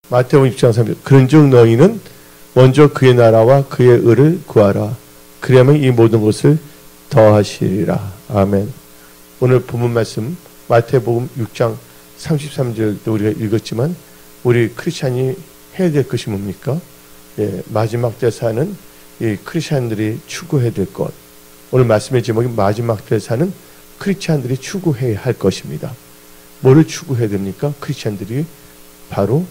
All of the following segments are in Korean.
마태복음 6장 3절 그런즉 너희는 먼저 그의 나라와 그의 의를 구하라. 그리하면 이 모든 것을 더하시리라. 아멘. 오늘 본문 말씀 마태복음 6장 33절도 우리가 읽었지만 우리 크리스찬이 해야 될 것이 뭡니까? 마지막 때 사는 이 크리스찬들이 추구해야 될 것. 오늘 말씀의 제목이 마지막 때 사는 크리스찬들이 추구해야 할 것입니다. 뭐를 추구해야 됩니까? 크리스찬들이 바로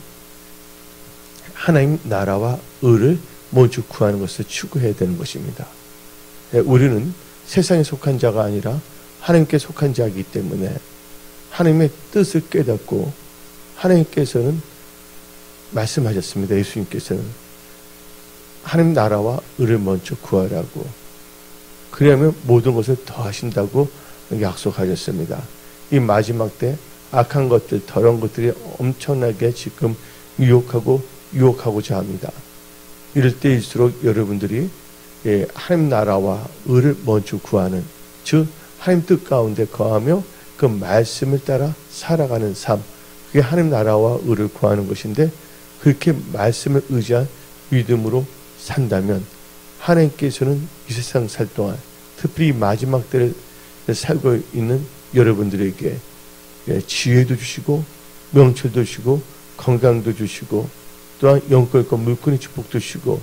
하나님 나라와 의를 먼저 구하는 것을 추구해야 되는 것입니다. 우리는 세상에 속한 자가 아니라 하나님께 속한 자이기 때문에 하나님의 뜻을 깨닫고 하나님께서는 말씀하셨습니다. 예수님께서는 하나님 나라와 의를 먼저 구하라고. 그러면 모든 것을 더하신다고 약속하셨습니다. 이 마지막 때 악한 것들, 더러운 것들이 엄청나게 지금 유혹하고자 합니다. 이럴 때일수록 여러분들이 하나님 나라와 의를 먼저 구하는, 즉 하나님 뜻 가운데 거하며 그 말씀을 따라 살아가는 삶, 그게 하나님 나라와 의를 구하는 것인데, 그렇게 말씀을 의지한 믿음으로 산다면 하나님께서는 이 세상 살 동안, 특별히 마지막 때를 살고 있는 여러분들에게 지혜도 주시고 명철도 주시고 건강도 주시고 또한 영권과 물권의 축복도 주시고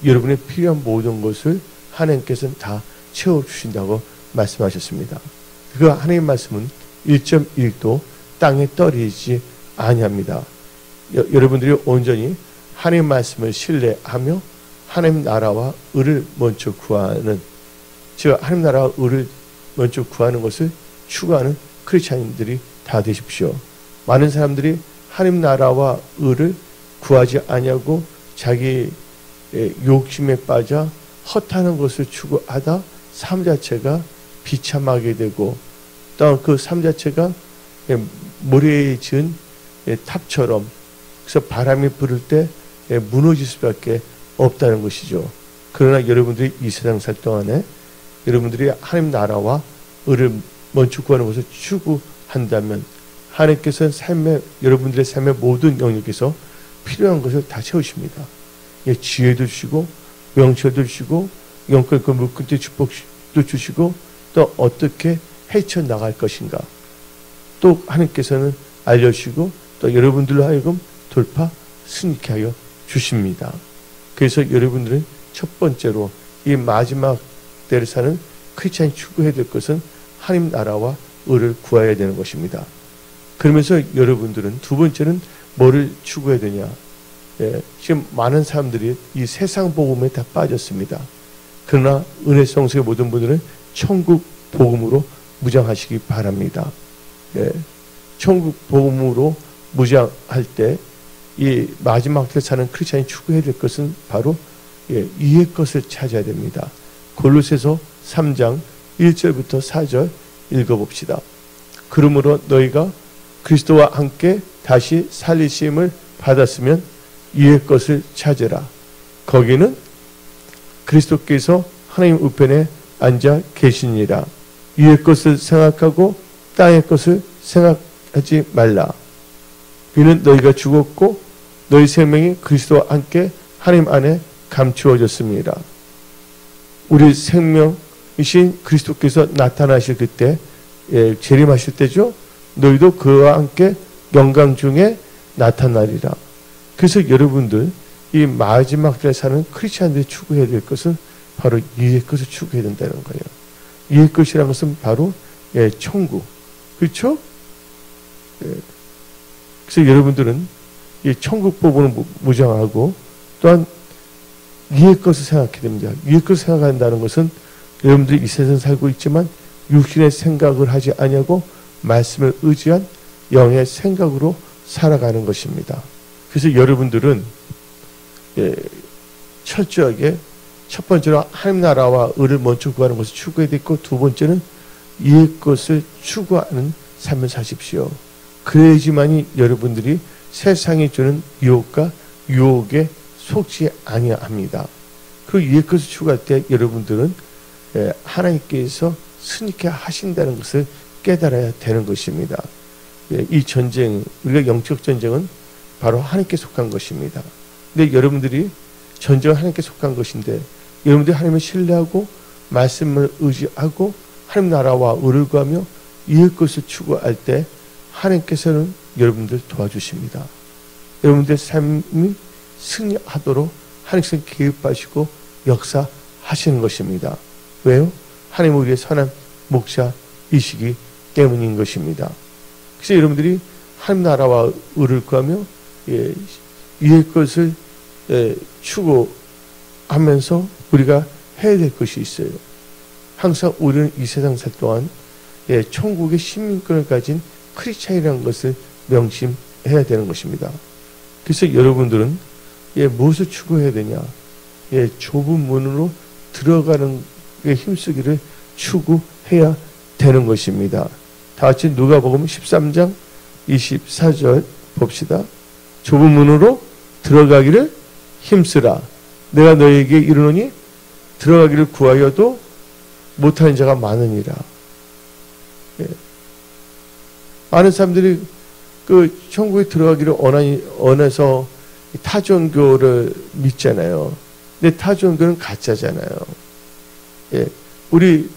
여러분의 필요한 모든 것을 하나님께서는 다 채워주신다고 말씀하셨습니다. 그 하나님의 말씀은 1.1도 땅에 떨어지지 아니합니다. 여러분들이 온전히 하나님의 말씀을 신뢰하며 하나님 나라와 의를 먼저 구하는, 즉 하나님 나라와 의를 먼저 구하는 것을 추구하는 크리스찬인들이 다 되십시오. 많은 사람들이 하나님 나라와 의를 구하지 아니하고 자기 욕심에 빠져 헛하는 것을 추구하다 삶 자체가 비참하게 되고, 또 그 삶 자체가 모래에 지은 탑처럼, 그래서 바람이 불을 때 무너질 수밖에 없다는 것이죠. 그러나 여러분들이 이 세상 살 동안에 여러분들이 하나님 나라와 의를 먼저 구하는 것을 추구한다면 하나님께서는 여러분들의 삶의 모든 영역에서 필요한 것을 다 채우십니다. 지혜도 주시고 명철도 주시고 영권과 물권의 축복도 주시고 또 어떻게 헤쳐나갈 것인가 또 하나님께서는 알려주시고 또 여러분들로 하여금 돌파 승리케 하여 주십니다. 그래서 여러분들은 첫 번째로 이 마지막 때를 사는 크리스찬이 추구해야 될 것은 하나님 나라와 의를 구해야 되는 것입니다. 그러면서 여러분들은 두 번째는 뭐를 추구해야 되냐? 지금 많은 사람들이 이 세상 복음에 다 빠졌습니다. 그러나 은혜성수의 모든 분들은 천국 복음으로 무장하시기 바랍니다. 천국 복음으로 무장할 때 이 마지막 때 사는 크리스찬이 추구해야 될 것은 바로 이의 것을 찾아야 됩니다. 골로새서 3장 1절부터 4절 읽어봅시다. 그러므로 너희가 그리스도와 함께 다시 살리심을 받았으면 이의 것을 찾으라. 거기는 그리스도께서 하나님 우편에 앉아 계시니라. 이의 것을 생각하고 땅의 것을 생각하지 말라. 이는 너희가 죽었고 너희 생명이 그리스도와 함께 하나님 안에 감추어졌습니다. 우리 생명이신 그리스도께서 나타나실 그때, 재림하실 때죠. 너희도 그와 함께 영광 중에 나타나리라. 그래서 여러분들 이 마지막 때에 사는 크리스찬들이 추구해야 될 것은 바로 이의 것을 추구해야 된다는 거예요. 이의 것이라는 것은 바로 천국. 그렇죠? 그래서 여러분들은 이 천국 복음을 무장하고 또한 이의 것을 생각해야 됩니다. 이의 것을 생각한다는 것은 여러분들이 이 세상에 살고 있지만 육신의 생각을 하지 아니하고 말씀을 의지한 영의 생각으로 살아가는 것입니다. 그래서 여러분들은 철저하게 첫 번째로 하나님 나라와 의를 먼저 구하는 것을 추구해야 되고, 두 번째는 이의 것을 추구하는 삶을 사십시오. 그래야지만이 여러분들이 세상이 주는 유혹과 유혹에 속지 아니합니다. 그 이의 것을 추구할 때 여러분들은 하나님께서 승리케 하신다는 것을 깨달아야 되는 것입니다. 이 전쟁, 우리가 영적 전쟁은 바로 하나님께 속한 것입니다. 근데 여러분들이 전쟁은 하나님께 속한 것인데 여러분들이 하나님을 신뢰하고 말씀을 의지하고 하나님 나라와 의를 구하며 이의 것을 추구할 때 하나님께서는 여러분들 도와주십니다. 여러분들의 삶이 승리하도록 하나님께서 개입하시고 역사하시는 것입니다. 왜요? 하나님은 우리의 선한 목자이시기 때문인 것입니다. 그래서 여러분들이 하나님 나라와 의를 구하며 이의 것을 추구하면서 우리가 해야 될 것이 있어요. 항상 우리는 이 세상 살 동안 천국의 시민권을 가진 크리스찬이라는 것을 명심해야 되는 것입니다. 그래서 여러분들은 무엇을 추구해야 되냐? 좁은 문으로 들어가는 게 힘쓰기를 추구해야 되는 것입니다. 다 같이 누가복음 13장 24절 봅시다. 좁은 문으로 들어가기를 힘쓰라. 내가 너에게 이르노니 들어가기를 구하여도 못하는 자가 많으니라. 많은 사람들이 그 천국에 들어가기를 원해서 타종교를 믿잖아요. 근데 타종교는 가짜잖아요. 우리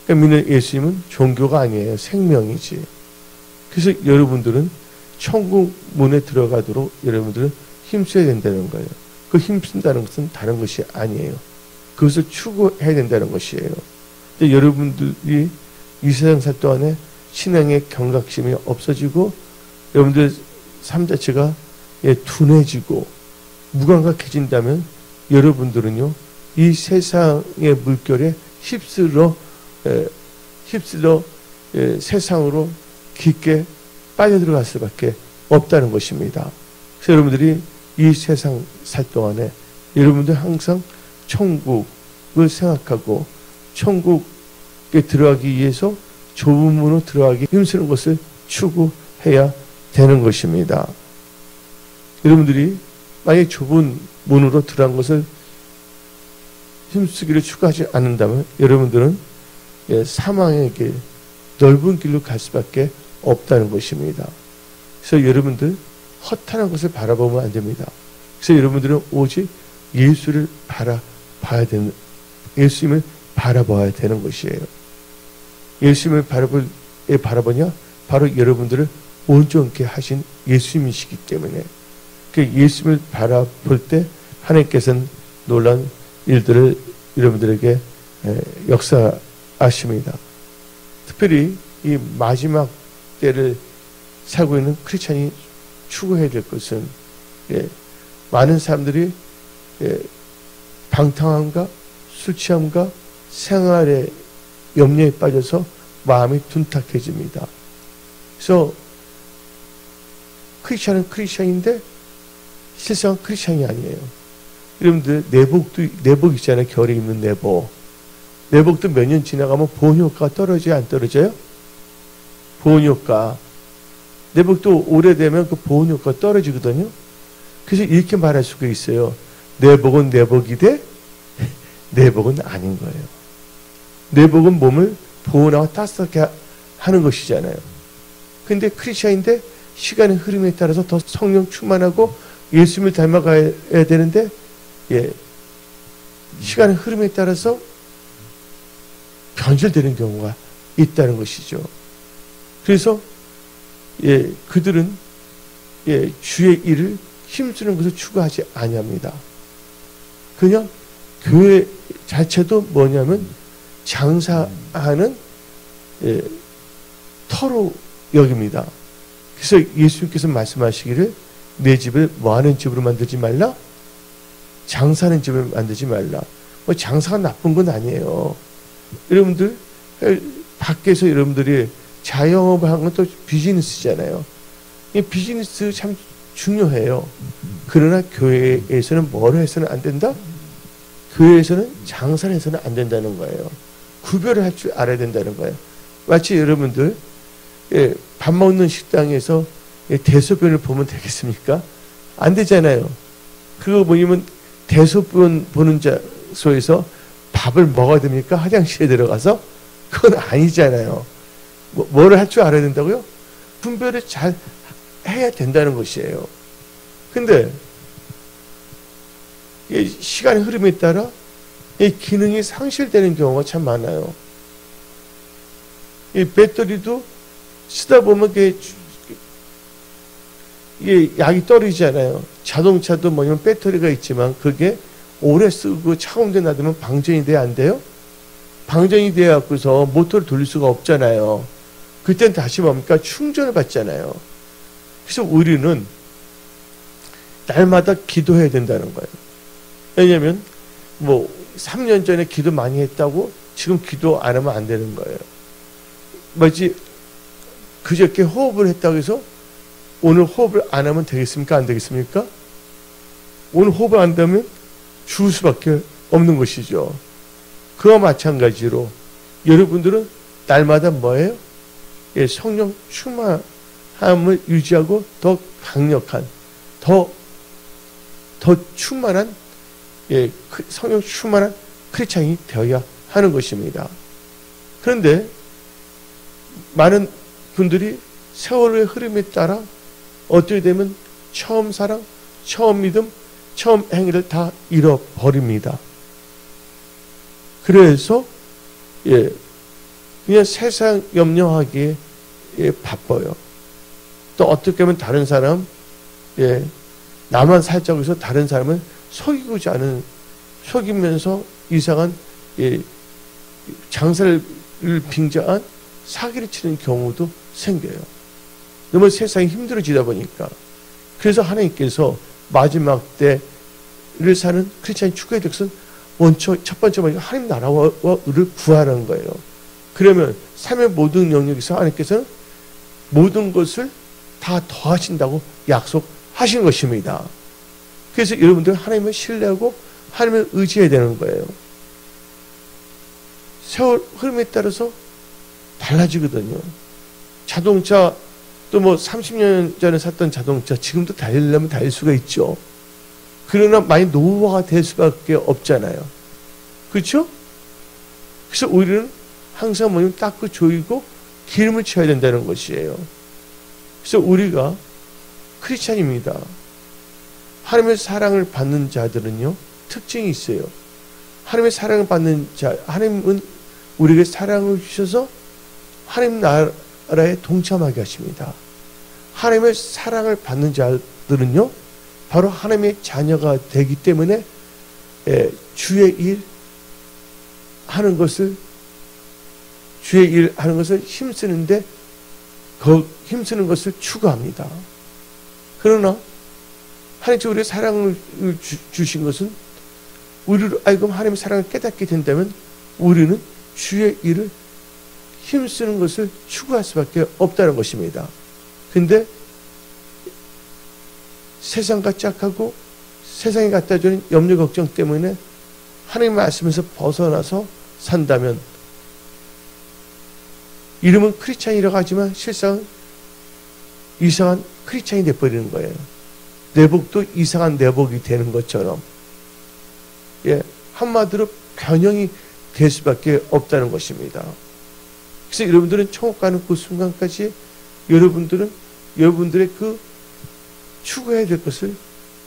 믿는 예수님은 종교가 아니에요. 생명이지. 그래서 여러분들은 천국 문에 들어가도록 여러분들은 힘써야 된다는 거예요. 그 힘쓴다는 것은 다른 것이 아니에요. 그것을 추구해야 된다는 것이에요. 근데 여러분들이 이 세상 살 동안에 신앙의 경각심이 없어지고 여러분들 삶 자체가 둔해지고 무감각해진다면 여러분들은요 이 세상의 물결에 휩쓸어 세상으로 깊게 빠져들어갈 수밖에 없다는 것입니다. 그래서 여러분들이 이 세상 살 동안에 여러분들 항상 천국을 생각하고 천국에 들어가기 위해서 좁은 문으로 들어가기 힘쓰는 것을 추구해야 되는 것입니다. 여러분들이 만약에 좁은 문으로 들어간 것을 힘쓰기를 추구하지 않는다면 여러분들은 사망의 길, 넓은 길로 갈 수밖에 없다는 것입니다. 그래서 여러분들 허탄한 것을 바라보면 안 됩니다. 그래서 여러분들은 오직 예수를 예수님을 바라봐야 되는 것이에요. 예수님을 바라보냐? 바로 여러분들을 온전케 하신 예수님이시기 때문에 그 예수님을 바라볼 때 하나님께서는 놀라운 일들을 여러분들에게 역사하십니다. 특별히 이 마지막 때를 살고 있는 크리스찬이 추구해야 될 것은 많은 사람들이 방탕함과 술 취함과 생활의 염려에 빠져서 마음이 둔탁해집니다. 그래서 크리스찬은 크리스찬인데 실상은 크리스찬이 아니에요. 여러분들 내복 있잖아요. 겨울에 입는 내복도 몇 년 지나가면 보온 효과가 떨어져요? 안 떨어져요? 보온 효과. 내복도 오래되면 그 보온 효과가 떨어지거든요. 그래서 이렇게 말할 수가 있어요. 내복은 내복이되 내복은 아닌 거예요. 내복은 몸을 보온하고 따뜻하게 하는 것이잖아요. 근데 크리스찬인데 시간의 흐름에 따라서 더 성령 충만하고 예수님을 닮아가야 되는데 시간의 흐름에 따라서 변질되는 경우가 있다는 것이죠. 그래서 그들은 주의 일을 힘쓰는 것을 추구하지 아니합니다. 그냥 교회 자체도 뭐냐면 장사하는 터로 여깁니다. 그래서 예수님께서 말씀하시기를 내 집을 뭐하는 집으로 만들지 말라? 장사하는 집을 만들지 말라. 뭐 장사가 나쁜 건 아니에요. 여러분들 밖에서 여러분들이 자영업을 하는 건 또 비즈니스잖아요. 이 비즈니스 참 중요해요. 그러나 교회에서는 뭘 해서는 안 된다? 교회에서는 장사를 해서는 안 된다는 거예요. 구별을 할 줄 알아야 된다는 거예요. 마치 여러분들 밥 먹는 식당에서 대소변을 보면 되겠습니까? 안 되잖아요. 그거 뭐냐면 대소변 보는 장소에서 밥을 먹어야 됩니까? 화장실에 들어가서? 그건 아니잖아요. 뭐를 할 줄 알아야 된다고요? 분별을 잘 해야 된다는 것이에요. 근데 시간의 흐름에 따라 이 기능이 상실되는 경우가 참 많아요. 이 배터리도 쓰다 보면 이게 약이 떨어지잖아요. 자동차도 뭐냐면 배터리가 있지만 그게 오래 쓰고 차공대 놔두면 방전이 돼야 안 돼요? 방전이 돼갖고서 모터를 돌릴 수가 없잖아요. 그땐 다시 뭡니까? 충전을 받잖아요. 그래서 우리는 날마다 기도해야 된다는 거예요. 왜냐면 3년 전에 기도 많이 했다고 지금 기도 안 하면 안 되는 거예요. 그저께 호흡을 했다고 해서 오늘 호흡을 안 하면 되겠습니까? 안 되겠습니까? 오늘 호흡을 안 하면 죽을 수밖에 없는 것이죠. 그와 마찬가지로 여러분들은 날마다 뭐예요? 성령 충만함을 유지하고 더 강력한, 더 충만한, 성령 충만한 크리스찬이 되어야 하는 것입니다. 그런데 많은 분들이 세월의 흐름에 따라 어떻게 되면 처음 사랑, 처음 믿음, 처음 행위를 다 잃어버립니다. 그래서 그냥 세상 염려하기에 바빠요. 또 어떻게 하면 다른 사람, 나만 살자고 해서 다른 사람을 속이고자 하는, 속이면서 이상한 장사를 빙자한 사기를 치는 경우도 생겨요. 너무 세상이 힘들어지다 보니까. 그래서 하나님께서 마지막 때를 사는 크리스찬이 추구해야 될 것은 첫 번째 하나님 나라와 의를 구하는 거예요. 그러면 삶의 모든 영역에서 하나님께서는 모든 것을 다 더하신다고 약속하신 것입니다. 그래서 여러분들 하나님을 신뢰하고 하나님을 의지해야 되는 거예요. 세월 흐름에 따라서 달라지거든요. 자동차 또 30년 전에 샀던 자동차 지금도 달리려면 달릴 수가 있죠. 그러나 많이 노후화가 될 수밖에 없잖아요. 그렇죠? 그래서 우리는 항상 뭐냐면 닦고 조이고 기름을 쳐야 된다는 것이에요. 그래서 우리가 크리스찬입니다. 하나님의 사랑을 받는 자들은요 특징이 있어요. 하나님의 사랑을 받는 자, 하나님은 우리에게 사랑을 주셔서 하나님 나라에 동참하게 하십니다. 하나님의 사랑을 받는 자들은요 바로 하나님의 자녀가 되기 때문에 주의 일 하는 것을 힘쓰는데 힘쓰는 것을 추구합니다. 그러나 하나님께서 우리의 사랑을 주신 것은 우리로 하여금 하나님의 사랑을 깨닫게 된다면 우리는 주의 일을 힘쓰는 것을 추구할 수밖에 없다는 것입니다. 근데 세상과 짝하고 세상이 갖다 주는 염려 걱정 때문에 하나님 말씀에서 벗어나서 산다면 이름은 크리스찬이라고 하지만 실상 이상한 크리스찬이 돼버리는 거예요. 내복도 이상한 내복이 되는 것처럼 한마디로 변형이 될 수밖에 없다는 것입니다. 그래서 여러분들은 천국 가는 그 순간까지 여러분들의 그 추구해야 될 것을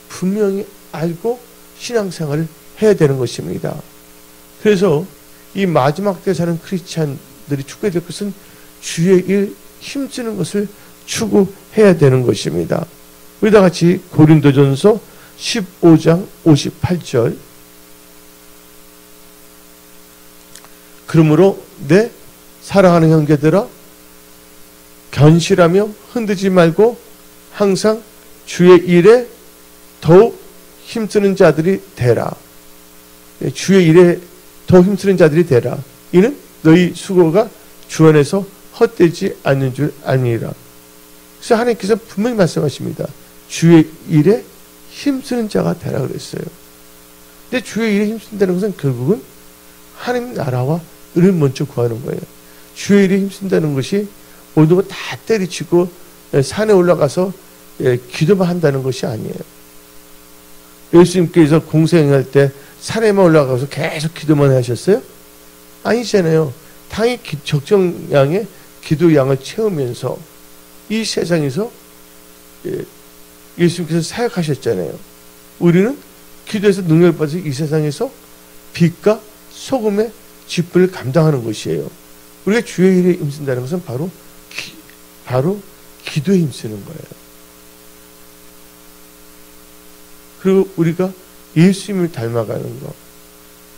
분명히 알고 신앙생활을 해야 되는 것입니다. 그래서 이 마지막 때 사는 크리스찬들이 추구해야 될 것은 주의 일 힘쓰는 것을 추구해야 되는 것입니다. 우리 다 같이 고린도전서 15장 58절 그러므로 내 사랑하는 형제들아 견실하며 흔들지 말고 항상 주의 일에 더욱 힘쓰는 자들이 되라. 주의 일에 더욱 힘쓰는 자들이 되라. 이는 너희 수고가 주 안에서 헛되지 않는 줄 아니라. 그래서 하나님께서 분명히 말씀하십니다. 주의 일에 힘쓰는 자가 되라 그랬어요. 근데 주의 일에 힘쓴다는 것은 결국은 하나님 나라와 의를 먼저 구하는 거예요. 주의 일에 힘쓴다는 것이 모든 거 다 때리치고 산에 올라가서 기도만 한다는 것이 아니에요. 예수님께서 공생할 때 산에만 올라가서 계속 기도만 하셨어요? 아니잖아요. 당연히 적정량의 기도 양을 채우면서 이 세상에서 예수님께서 사역하셨잖아요. 우리는 기도해서 능력을 받아서 이 세상에서 빛과 소금의 직분을 감당하는 것이에요. 우리가 주의 일에 힘쓴다는 것은 바로 기도에 힘쓰는 거예요. 그리고 우리가 예수님을 닮아가는 것.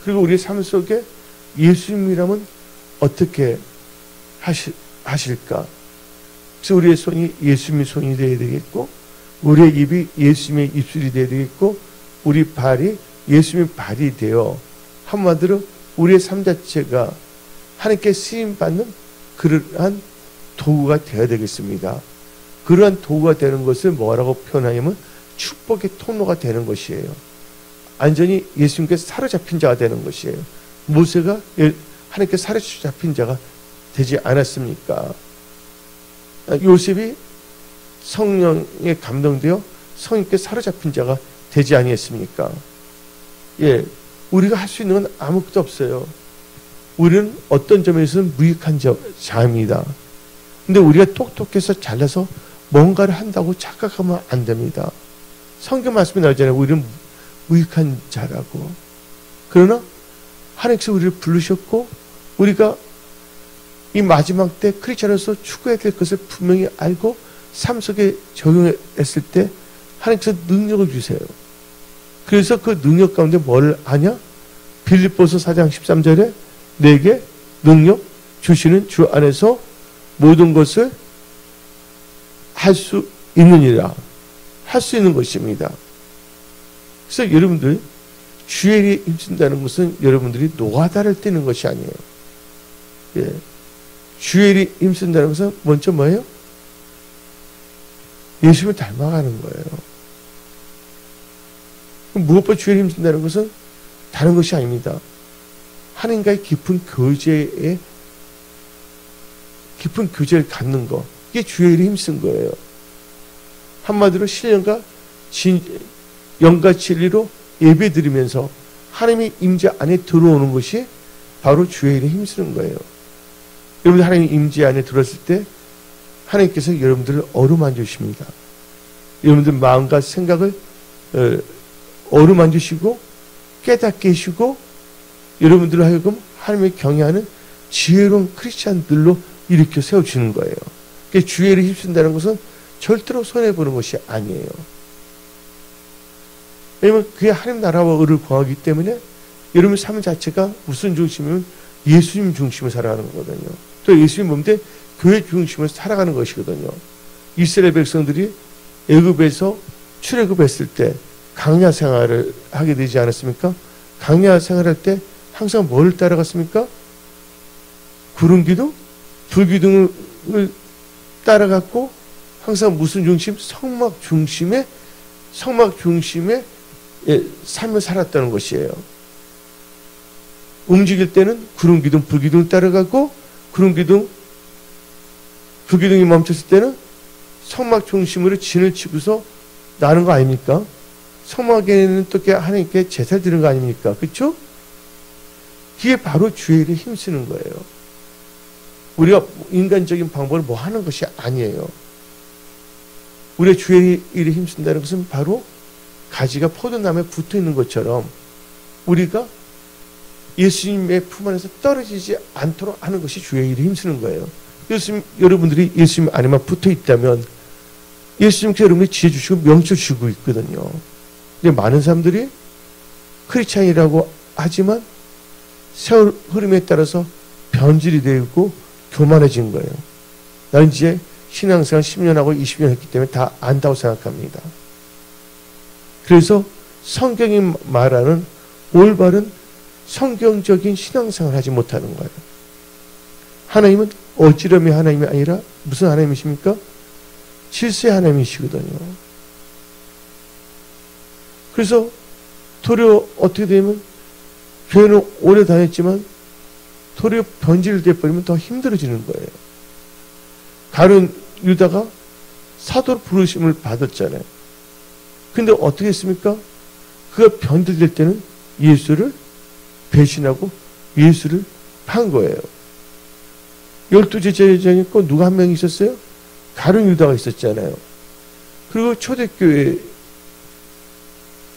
그리고 우리의 삶 속에 예수님이라면 어떻게 하실까? 그래서 우리의 손이 예수님의 손이 되어야 되겠고, 우리의 입이 예수님의 입술이 되어야 되겠고, 우리 발이 예수님의 발이 되어 한마디로 우리의 삶 자체가 하나님께 쓰임받는 그러한 도구가 되어야 되겠습니다. 그러한 도구가 되는 것을 뭐라고 표현하냐면 축복의 통로가 되는 것이에요. 완전히 예수님께서 사로잡힌 자가 되는 것이에요. 모세가 하나님께 사로잡힌 자가 되지 않았습니까? 요셉이 성령에 감동되어 성령께 사로잡힌 자가 되지 아니했습니까? 예, 우리가 할 수 있는 건 아무것도 없어요. 우리는 어떤 점에서는 무익한 자입니다. 근데 우리가 똑똑해서 잘나서 뭔가를 한다고 착각하면 안 됩니다. 성경 말씀이 나오잖아요. 우리는 무익한 자라고. 그러나 하나님께서 우리를 부르셨고 우리가 이 마지막 때 크리스천으로서 추구해야 될 것을 분명히 알고 삶 속에 적용했을 때 하나님께서 능력을 주세요. 그래서 그 능력 가운데 뭘 아냐? 빌립보서 4장 13절에 내게 능력 주시는 주 안에서 모든 것을 할 수 있느니라. 할 수 있는 것입니다. 그래서 여러분들 주의 일에 힘쓴다는 것은 여러분들이 노가다를 떼는 것이 아니에요. 예. 주의 일에 힘쓴다는 것은 먼저 뭐예요? 예수님을 닮아가는 거예요. 무엇보다 주의 일에 힘쓴다는 것은 다른 것이 아닙니다. 하나님과의 깊은 교제를 갖는 것. 이게 주의 일에 힘쓴 거예요. 한마디로 신령과 영과 진리로 예배 드리면서 하나님의 임재 안에 들어오는 것이 바로 주의 일에 힘쓰는 거예요. 여러분들 하나님의 임재 안에 들어왔을 때 하나님께서 여러분들을 어루만져 주십니다. 여러분들 마음과 생각을 어루만져 주시고 깨닫게 해주시고 여러분들을 하여금 하나님의 경외하는 지혜로운 크리스찬들로 일으켜 세워주는 거예요. 그러니까 주의 일에 힘쓴다는 것은 절대로 손해보는 것이 아니에요. 왜냐면 그게 하나님 나라와 의를 구하기 때문에 여러분 삶 자체가 무슨 중심이면 예수님 중심으로 살아가는 거거든요. 또 예수님 몸대 교회 중심으로 살아가는 것이거든요. 이스라엘 백성들이 애굽에서 출애굽했을 때 강야 생활을 하게 되지 않았습니까? 강야 생활할 때 항상 뭘 따라갔습니까? 구름 기둥, 불 기둥을 따라갔고 항상 무슨 중심? 성막 중심의 삶을 살았다는 것이에요. 움직일 때는 구름 기둥, 불 기둥을 따라가고 구름 기둥, 불 기둥이 멈췄을 때는 성막 중심으로 진을 치고서 나는 거 아닙니까? 성막에는 또 하나님께 제사를 드리는 거 아닙니까? 그렇죠? 그게 바로 주의 일에 힘쓰는 거예요. 우리가 인간적인 방법으로 뭐 하는 것이 아니에요. 우리의 주의 일에 힘쓴다는 것은 바로 가지가 포도나무에 붙어 있는 것처럼 우리가 예수님의 품 안에서 떨어지지 않도록 하는 것이 주의 일에 힘쓰는 거예요. 여러분들이 예수님 안에만 붙어 있다면 예수님께서 여러분에게 지혜 주시고 명철 주시고 있거든요. 근데 많은 사람들이 크리스찬이라고 하지만 세월 흐름에 따라서 변질이 되고 교만해진 거예요. 나는 이제 신앙생활 10년하고 20년 했기 때문에 다 안다고 생각합니다. 그래서 성경이 말하는 올바른 성경적인 신앙생활을 하지 못하는 거예요. 하나님은 어지럼이 하나님이 아니라 무슨 하나님이십니까? 질서의 하나님이시거든요. 그래서 도리어 어떻게 되면 교회는 오래 다녔지만 도리어 변질돼 버리면 더 힘들어지는 거예요. 가룟 유다가 사도로 부르심을 받았잖아요. 근데 어떻게 했습니까? 그가 변질될 때는 예수를 배신하고 예수를 판 거예요. 12 제자 중에 꼭 누가 한 명 있었어요? 가룟 유다가 있었잖아요. 그리고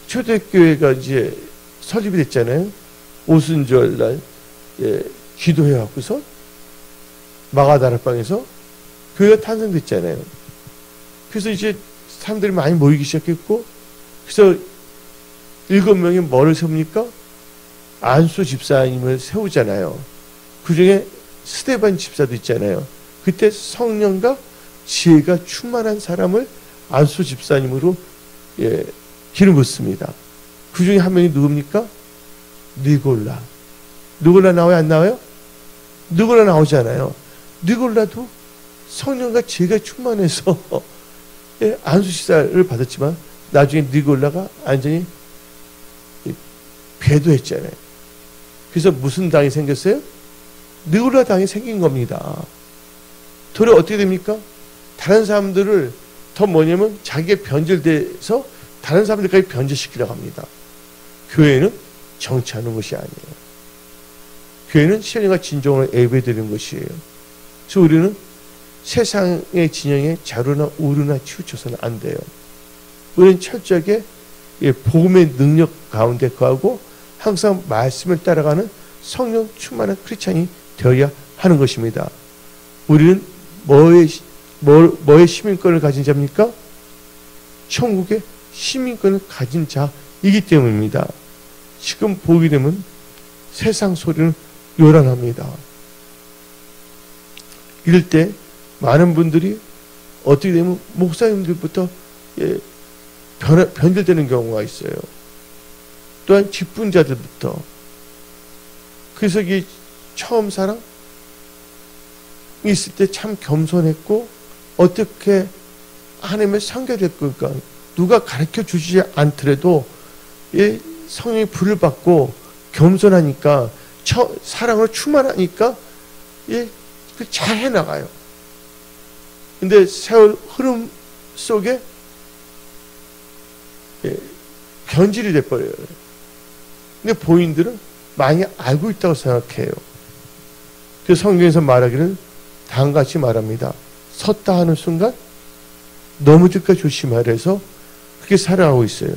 초대교회가 이제 설립이 됐잖아요. 오순절 날 기도해갖고서 마가다락방에서 교회가 탄생됐잖아요. 그래서 이제 사람들이 많이 모이기 시작했고, 그래서 7명이 뭐를 세웁니까? 안수 집사님을 세우잖아요. 그 중에 스데반 집사도 있잖아요. 그때 성령과 지혜가 충만한 사람을 안수 집사님으로 기름 붓습니다. 그 중에 한 명이 누굽니까? 니골라. 니골라 나와요? 안 나와요? 니골라 나오잖아요. 니골라도 성령과 지혜가 충만해서 안수 집사를 받았지만 나중에 니골라가 완전히 배도했잖아요. 그래서 무슨 당이 생겼어요? 니골라 당이 생긴 겁니다. 도리어 어떻게 됩니까? 다른 사람들을 더 뭐냐면 자기가 변절돼서 다른 사람들까지 변절시키려고 합니다. 교회는 정치하는 것이 아니에요. 교회는 신령과 진정으로 예배드리는 것이에요. 그래서 우리는 세상의 진영에 좌로나 우로나 치우쳐서는 안 돼요. 우리는 철저하게 복음의 능력 가운데 거하고 항상 말씀을 따라가는 성령 충만한 크리스찬이 되어야 하는 것입니다. 우리는 뭐의 시민권을 가진 자입니까? 천국의 시민권을 가진 자이기 때문입니다. 지금 보게 되면 세상 소리는 요란합니다. 이럴 때 많은 분들이 어떻게 되면 목사님들부터 변절되는 경우가 있어요. 또한 직분자들부터. 그래서 이게 처음 사랑 있을 때 참 겸손했고 어떻게 하나님의 상대됐고, 그러니까 누가 가르쳐 주시지 않더라도 성령의 불을 받고 겸손하니까 사랑으로 충만하니까 잘 해나가요. 근데 세월 흐름 속에 변질이 돼버려요. 근데 본인들은 많이 알고 있다고 생각해요. 그래서 성경에서 말하기를 다음같이 말합니다. 섰다 하는 순간 넘어질까 조심하라 해서 그렇게 살아가고 있어요.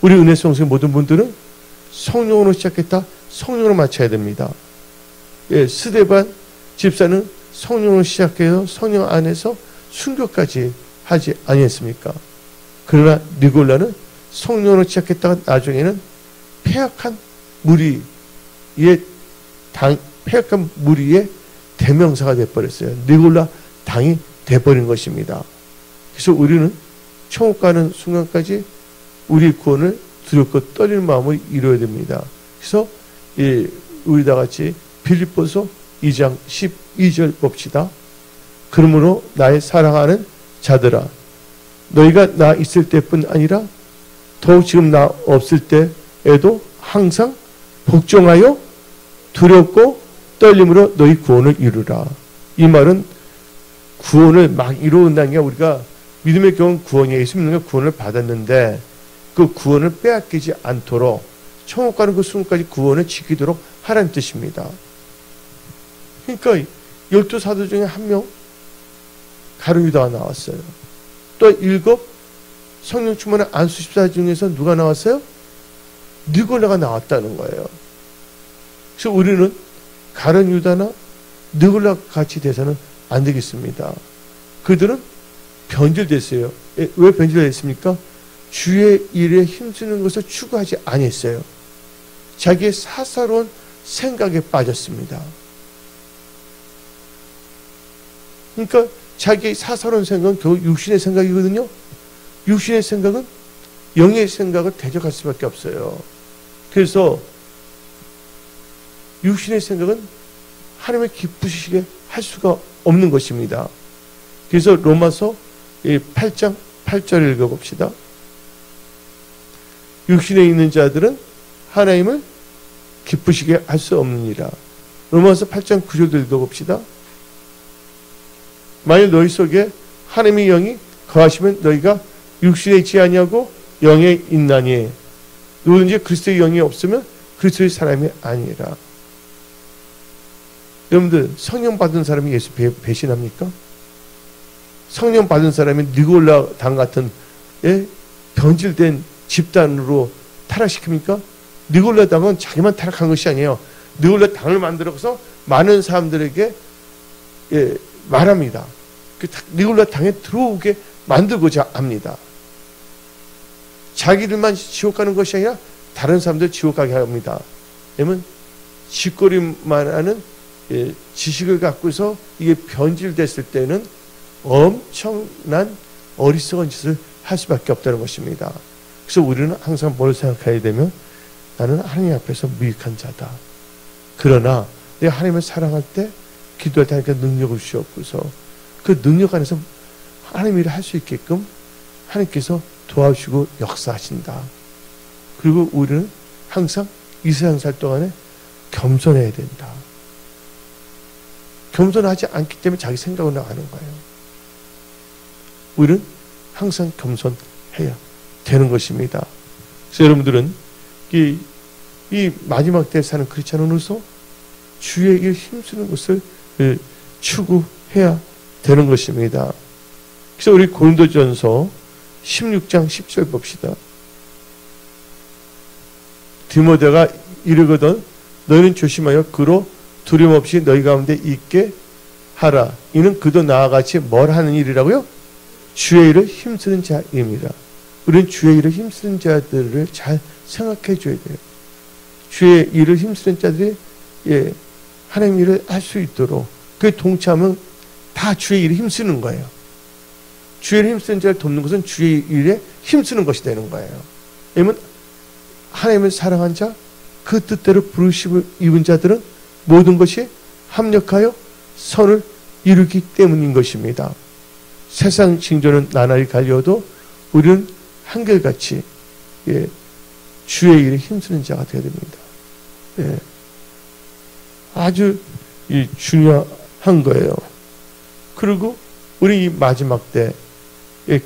우리 은혜성수의 모든 분들은 성령으로 시작했다. 성령으로 마쳐야 됩니다. 스데반 집사는 성령으로 시작해서 성령 안에서 순교까지 하지 아니했습니까? 그러나 니골라는 성령으로 시작했다가 나중에는 폐악한 무리의 대명사가 되어버렸어요. 니골라 당이 되어버린 것입니다. 그래서 우리는 천국 가는 순간까지 우리 구원을 두렵고 떨리는 마음을 이루어야 됩니다. 그래서 우리 다 같이 빌립보서 2장 12절 봅시다. 그러므로 나의 사랑하는 자들아, 너희가 나 있을 때뿐 아니라 더욱 지금 나 없을 때에도 항상 복종하여 두렵고 떨림으로 너희 구원을 이루라. 이 말은 구원을 막 이루어온다는 게, 우리가 믿음의 경우는 구원이에요. 예수 믿는 게 구원을 받았는데 그 구원을 빼앗기지 않도록 천국 가는 그 순간까지 구원을 지키도록 하라는 뜻입니다. 그러니까 12사도 중에 한 명 가룟 유다가 나왔어요. 또 7 성령 충만한 안수 집사 중에서 누가 나왔어요? 니골라가 나왔다는 거예요. 그래서 우리는 가룟 유다나 니골라 같이 돼서는 안 되겠습니다. 그들은 변질됐어요. 왜 변질됐습니까? 주의 일에 힘쓰는 것을 추구하지 아니했어요. 자기의 사사로운 생각에 빠졌습니다. 그러니까 자기의 사사로운 생각은 결국 육신의 생각이거든요. 육신의 생각은 영의 생각을 대적할 수밖에 없어요. 그래서 육신의 생각은 하나님의 기쁘시게 할 수가 없는 것입니다. 그래서 로마서 8장 8절을 읽어봅시다. 육신에 있는 자들은 하나님을 기쁘시게 할 수 없느니라. 로마서 8장 9절도 읽어봅시다. 만일 너희 속에 하나님의 영이 거하시면 너희가 육신에 있지 아니하고 영에 있나니, 누구든지 그리스도의 영이 없으면 그리스도의 사람이 아니라. 여러분들, 성령 받은 사람이 예수 배신합니까? 성령 받은 사람이 니골라 당 같은 변질된 집단으로 타락시킵니까? 니골라 당은 자기만 타락한 것이 아니에요. 니골라 당을 만들어서 많은 사람들에게 말합니다. 그 니골라 당에 들어오게 만들고자 합니다. 자기들만 지옥 가는 것이 아니라 다른 사람들 지옥 가게 합니다. 왜냐면 짓거리만 하는 지식을 갖고서 이게 변질됐을 때는 엄청난 어리석은 짓을 할 수밖에 없다는 것입니다. 그래서 우리는 항상 뭘 생각해야 되면 나는 하나님 앞에서 무익한 자다. 그러나 내가 하나님을 사랑할 때 기도할 때 하니까 능력을 주옵소서. 그 능력 안에서 하나님 일을 할 수 있게끔 하나님께서 도와주시고 역사하신다. 그리고 우리는 항상 이 세상 살 동안에 겸손해야 된다. 겸손하지 않기 때문에 자기 생각으로 나가는 거예요. 우리는 항상 겸손해야 되는 것입니다. 그래서 여러분들은 이 마지막 때에 사는 크리스찬으로서 주의 일 힘쓰는 것을 추구해야 되는 것입니다. 그래서 우리 고린도전서 16장 10절 봅시다. 디모데가 이르거든 너희는 조심하여 그로 두려움 없이 너희 가운데 있게 하라. 이는 그도 나와 같이 뭘 하는 일이라고요? 주의 일을 힘쓰는 자입니다. 우리는 주의 일을 힘쓰는 자들을 잘 생각해 줘야 돼요. 주의 일을 힘쓰는 자들이 하나님 일을 할 수 있도록 그 동참은 다 주의 일에 힘쓰는 거예요. 주의 일에 힘쓰는 자를 돕는 것은 주의 일에 힘쓰는 것이 되는 거예요. 왜냐하면 하나님을 사랑한 자, 그 뜻대로 부르심을 입은 자들은 모든 것이 합력하여 선을 이루기 때문인 것입니다. 세상 징조는 나날이 갈려도 우리는 한결같이 주의 일에 힘쓰는 자가 되어야 됩니다. 아주 중요한 거예요. 그리고 우리 이 마지막 때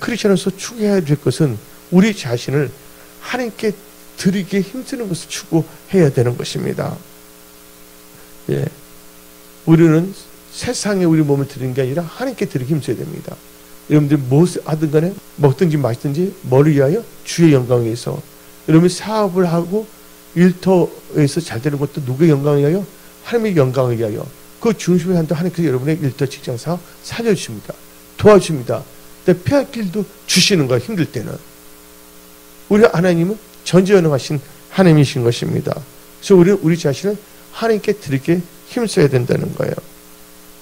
크리스천으로서 추구해야 될 것은 우리 자신을 하나님께 드리기에 힘쓰는 것을 추구해야 되는 것입니다. 우리는 세상에 우리 몸을 드리는 게 아니라 하나님께 드리기 힘써야 됩니다. 여러분들이 무엇을 하든 간에 먹든지 마시든지 뭐를 위하여? 주의 영광을 위해서. 여러분이 사업을 하고 일터에서 잘 되는 것도 누구의 영광을 위하여? 하나님의 영광을 위하여. 그 중심에 한다 하나님께서 여러분의 일터 직장 사업 살려주십니다. 도와줍니다. 근데 피할 길도 주시는 거예요. 힘들 때는. 우리 하나님은 전지전능하신 하나님이신 것입니다. 그래서 우리는 우리 자신을 하나님께 드리게 힘써야 된다는 거예요.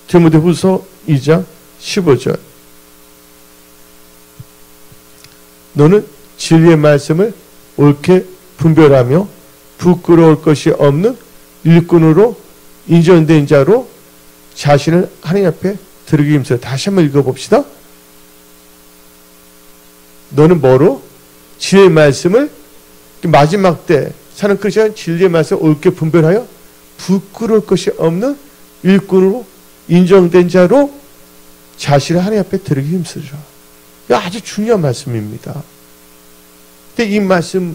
디모데후서 2장 15절. 너는 진리의 말씀을 옳게 분별하며 부끄러울 것이 없는 일꾼으로 인정된 자로 자신을 하나님 앞에 드리기 힘써요. 다시 한번 읽어봅시다. 너는 뭐로? 진리의 말씀을 마지막 때 사는 크리스천은 진리의 말씀을 옳게 분별하여 부끄러울 것이 없는 일꾼으로 인정된 자로 자신을 하나님 앞에 드리기 힘쓰라. 아주 중요한 말씀입니다. 근데 이 말씀을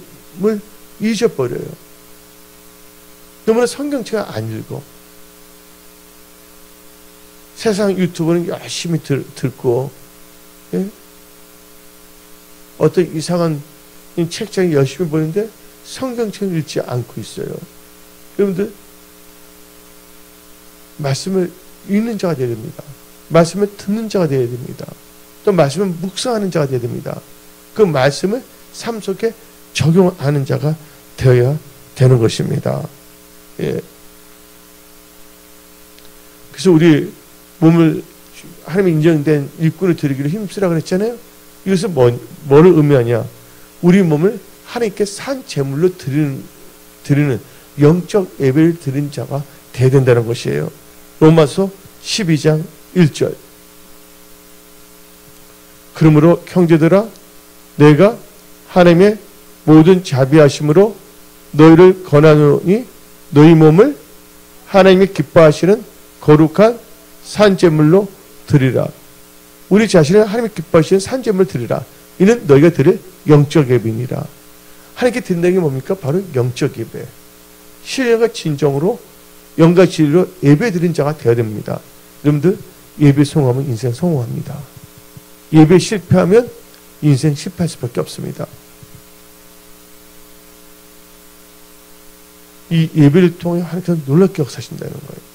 잊어버려요. 너무나 성경책을 안 읽어. 세상 유튜브는 열심히 듣고 어떤 이상한 책장이 열심히 보는데 성경책을 읽지 않고 있어요. 여러분들 말씀을 읽는 자가 되어야 됩니다. 말씀을 듣는 자가 되어야 됩니다. 또 말씀을 묵상하는 자가 되어야 됩니다. 그 말씀을 삶 속에 적용하는 자가 되어야 되는 것입니다. 그래서 우리 몸을 하나님의 인정된 일꾼을 드리기로 힘쓰라 그랬잖아요. 이것은 뭐를 의미하냐? 우리 몸을 하나님께 산 제물로 드리는 영적 예배를 드리는 자가 되어야 된다는 것이에요. 로마서 12장 1절. 그러므로 형제들아 내가 하나님의 모든 자비하심으로 너희를 권하노니 너희 몸을 하나님이 기뻐하시는 거룩한 산제물로 드리라. 우리 자신을 하나님이 기뻐하시는 산제물을 드리라. 이는 너희가 드릴 영적 예배니라. 하나님께 드린다는 게 뭡니까? 바로 영적 예배. 신령과 진정으로 영과 진리로 예배 드린 자가 되어야 됩니다. 여러분들 예배 성공하면 인생 성공합니다. 예배 실패하면 인생 실패할 수밖에 없습니다. 이 예배를 통해 하나님께서 놀랍게 역사하신다는 거예요.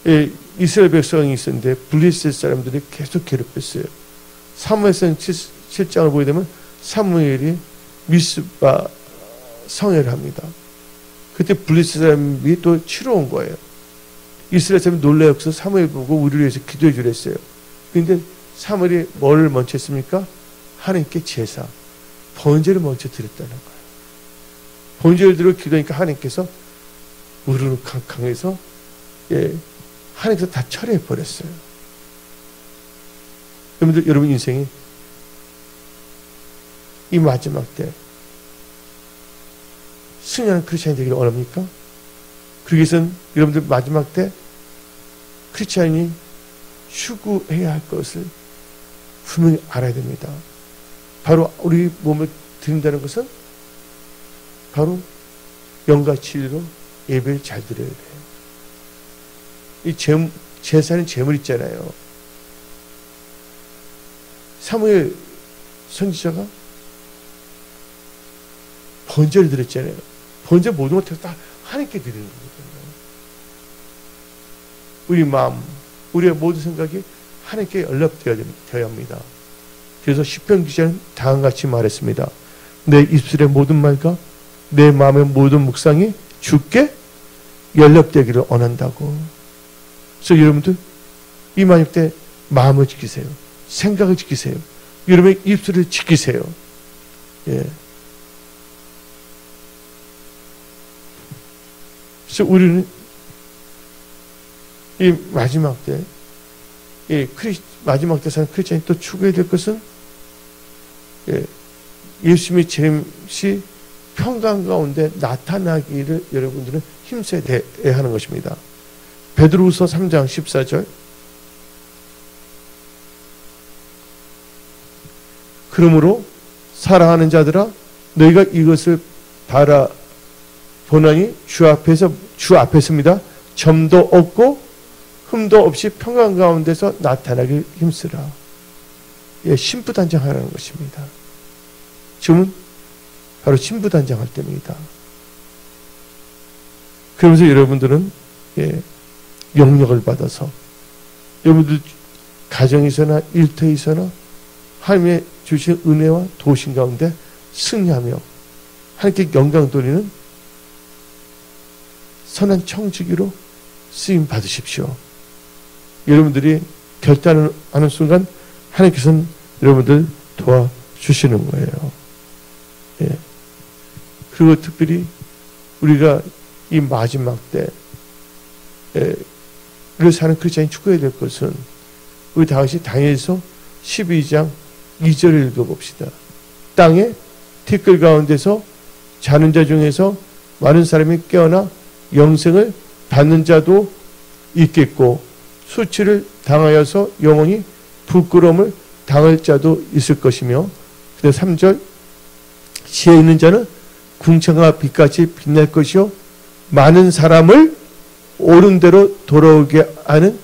예, 이스라엘 백성이 있었는데 블레셋 사람들이 계속 괴롭혔어요. 사무엘상 7장을 보게 되면 사무엘이 미스바 성회를 합니다. 그때 블레셋 사람이 또 치러 온 거예요. 이스라엘 사람이 놀라서 사무엘 보고 우리를 위해서 기도해 주랬어요. 그런데 사무엘이 뭐를 먼저 했습니까? 하나님께 제사, 번제를 먼저 드렸다는 거예요. 번제를 들어 기도하니까 하나님께서 우르르 강해서 하나님께서 다 처리해 버렸어요. 여러분들, 여러분 인생이 이 마지막 때 승리하는 크리스찬이 되기를 원합니까? 그러기 위해서는 여러분들 마지막 때 크리스찬이 추구해야 할 것을 분명히 알아야 됩니다. 바로 우리 몸을 드린다는 것은 바로 영과 진리로 예배를 잘 드려야 돼요. 이 제사는 제물 있잖아요. 사무엘 선지자가 번제를 드렸잖아요. 번제 모든 것을 다 하나님께 드리는 거거든요. 우리 마음, 우리의 모든 생각이 하나님께 연락되어야 합니다. 그래서 시편 기자는 다음과 같이 말했습니다. 내 입술의 모든 말과 내 마음의 모든 묵상이 주께 연락되기를 원한다고. 그래서 여러분들 이 마지막 때 마음을 지키세요. 생각을 지키세요. 여러분의 입술을 지키세요. 예. 그래서 우리는 이 마지막 때, 마지막 때 사는 크리스찬이 또 추구해야 될 것은 예수님의 재림시 평강 가운데 나타나기를 여러분들은 힘써야 하는 것입니다. 베드로후서 3장 14절. 그러므로 사랑하는 자들아 너희가 이것을 바라보나니 주 앞에서입니다. 점도 없고 흠도 없이 평강 가운데서 나타나길 힘쓰라. 예, 신부단장하라는 것입니다. 지금은 바로 신부단장할 때입니다. 그러면서 여러분들은 영역을 받아서 여러분들 가정에서나 일터에서나 하나님의 주신 은혜와 도우심 가운데 승리하며 하나님께 영광 돌리는 선한 청지기로 쓰임 받으십시오. 여러분들이 결단하는 순간 하나님께서는 여러분들 도와주시는 거예요. 예. 그리고 특별히 우리가 이 마지막 때를 사는 크리스찬이 추구해야 될 것은 우리 다 같이 다니엘서 12장 2절을 읽어봅시다. 땅에 티끌 가운데서 자는 자 중에서 많은 사람이 깨어나 영생을 받는 자도 있겠고 수치를 당하여서 영원히 부끄러움을 당할 자도 있을 것이며, 근데 3절 지혜 있는 자는 궁창과 빛같이 빛날 것이요 많은 사람을 옳은 대로 돌아오게 하는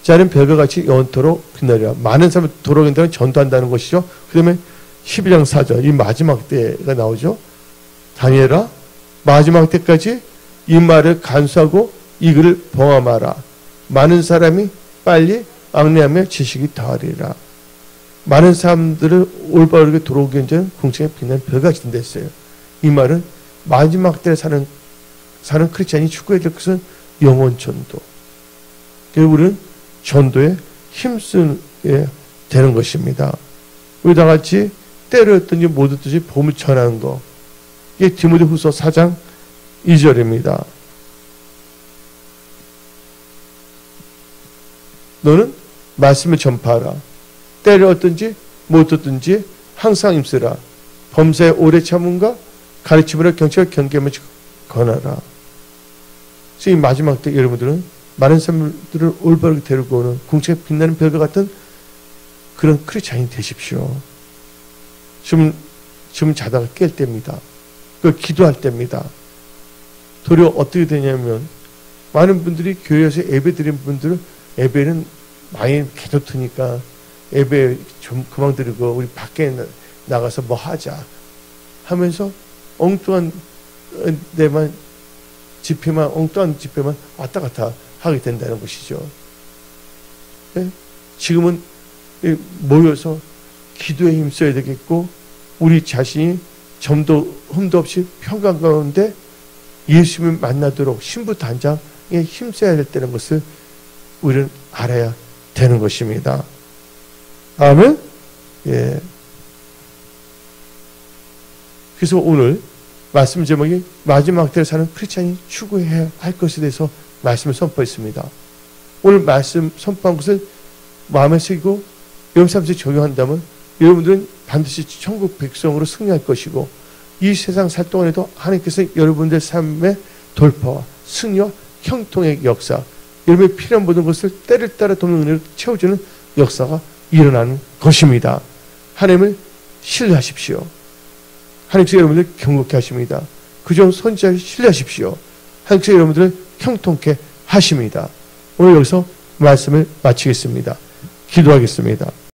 자는 별과 같이 영원토록 빛나리라. 많은 사람을 돌아오게 한다면 전도한다는 것이죠. 그 다음에 12장 4절 이 마지막 때가 나오죠. 다니엘아 마지막 때까지 이 말을 간수하고 이 글을 봉함하라. 많은 사람이 빨리 앙내하며 지식이 더하리라. 많은 사람들을 올바르게 돌아오게 하는 자는 궁창에 빛나는 별같이 된다 했어요. 이 말은 마지막 때에 사는 크리스찬이 추구해야 될 것은 영원 전도. 그리고 우리는 전도에 힘쓰게 되는 것입니다. 우리 다 같이 때를 얻든지 못 얻든지 복음을 전하는 거. 이게 디모데후서 4장 2절입니다. 너는 말씀을 전파하라. 때를 얻든지 못 얻든지 항상 힘쓰라. 범사에 오래 참음과 가르침으로 경찰 경계함을 권하라. 그래서 이 마지막 때 여러분들은 많은 사람들을 올바르게 데리고 오는 궁창에 빛나는 별과 같은 그런 크리스찬이 되십시오. 지금 자다가 깰 때입니다. 기도할 때입니다. 도리어 어떻게 되냐면 많은 분들이 교회에서 예배 드린 분들을 예배는 많이 개도트니까 예배 좀 그만 드리고 우리 밖에 나가서 뭐 하자 하면서 엉뚱한 엉뚱한 집회만 왔다 갔다 하게 된다는 것이죠. 네? 지금은 모여서 기도에 힘써야 되겠고 우리 자신이 점도 흠도 없이 평강 가운데 예수님을 만나도록 신부단장에 힘써야 됐다는 것을 우리는 알아야 되는 것입니다. 아멘? 예. 그래서 오늘 말씀 제목이 마지막 때를 사는 크리스찬이 추구해야 할 것에 대해서 말씀을 선포했습니다. 오늘 말씀 선포한 것을 마음에 새기고 여러분 삶에 적용한다면 여러분들은 반드시 천국 백성으로 승리할 것이고 이 세상 살 동안에도 하나님께서 여러분들 삶의 돌파와 승리와 형통의 역사, 여러분의 필요한 모든 것을 때를 따라 돕는 은혜로 채워주는 역사가 일어나는 것입니다. 하나님을 신뢰하십시오. 하나님께서 여러분들 경고케 하십니다. 그중 선지자를 신뢰하십시오. 하나님께서 여러분들을 형통케 하십니다. 오늘 여기서 말씀을 마치겠습니다. 기도하겠습니다.